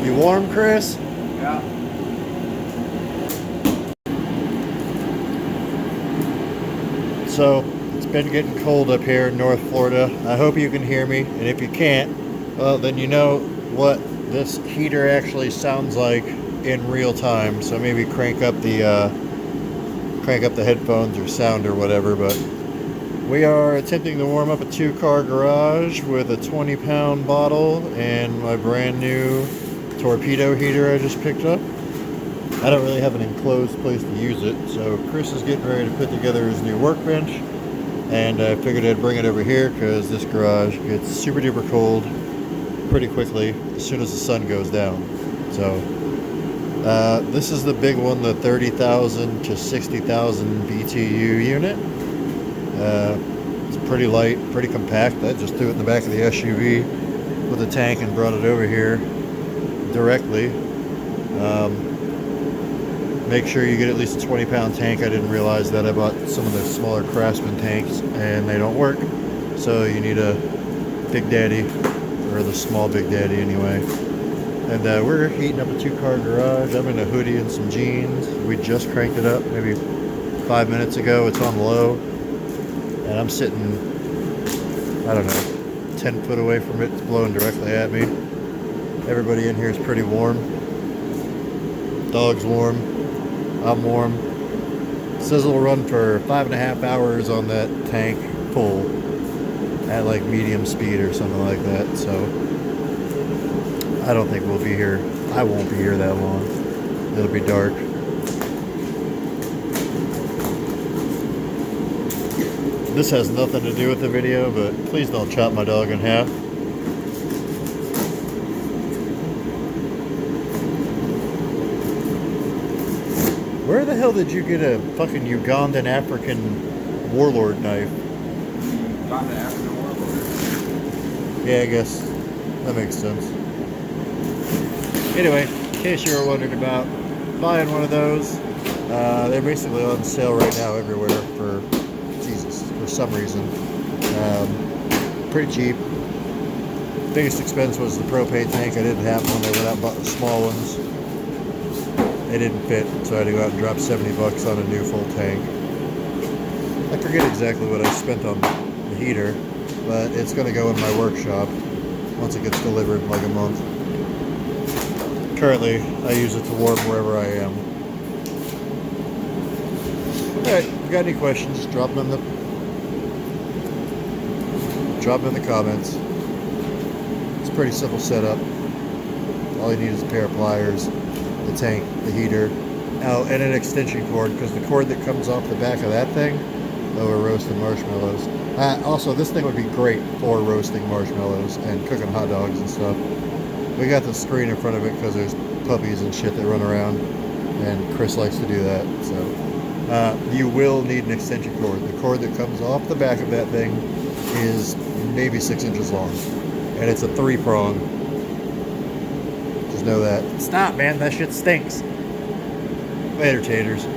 You warm, Chris? Yeah. So, it's been getting cold up here in North Florida. I hope you can hear me, and if you can't, well, then you know what this heater actually sounds like in real time. So maybe crank up the headphones or sound or whatever. But we are attempting to warm up a 2-car garage with a 20-pound bottle and my brand new torpedo heater I just picked up. I don't really have an enclosed place to use it, so Chris is getting ready to put together his new workbench, and I figured I'd bring it over here because this garage gets super duper cold pretty quickly as soon as the sun goes down. So this is the big one, the 30,000 to 60,000 BTU unit. It's pretty light, pretty compact. I just threw it in the back of the SUV with a tank and brought it over here directly. Make sure you get at least a 20-pound tank. I didn't realize that. I bought some of the smaller Craftsman tanks and they don't work. So you need a Big Daddy, or the small Big Daddy anyway. And we're heating up a 2-car garage. I'm in a hoodie and some jeans. We just cranked it up maybe 5 minutes ago. It's on low. And I'm sitting, I don't know, 10 foot away from it. It's blowing directly at me. Everybody in here is pretty warm. Dog's warm. I'm warm. It says it'll run for 5.5 hours on that tank full at like medium speed or something like that. So I don't think we'll be here. I won't be here that long. It'll be dark. This has nothing to do with the video, but please don't chop my dog in half. Where the hell did you get a fucking Ugandan African warlord knife? Ugandan African warlord? Yeah, I guess that makes sense. Anyway, in case you were wondering about buying one of those, they're basically on sale right now everywhere for some reason. Pretty cheap. Biggest expense was the propane tank. I didn't have one. They went out and bought the small ones. They didn't fit, so I had to go out and drop $70 on a new full tank. I forget exactly what I spent on the heater, but it's going to go in my workshop once it gets delivered in like a month. Currently, I use it to warm wherever I am. Alright, if you got any questions, just drop them in the comments. It's a pretty simple setup. All you need is a pair of pliers, the tank, the heater, and an extension cord, because the cord that comes off the back of that thing, we're roasting marshmallows. Also, this thing would be great for roasting marshmallows and cooking hot dogs and stuff. We got the screen in front of it because there's puppies and shit that run around, and Chris likes to do that. So you will need an extension cord. The cord that comes off the back of that thing is maybe 6 inches long, and it's a 3-prong. Just know that. Stop, man, that shit stinks. Later, taters.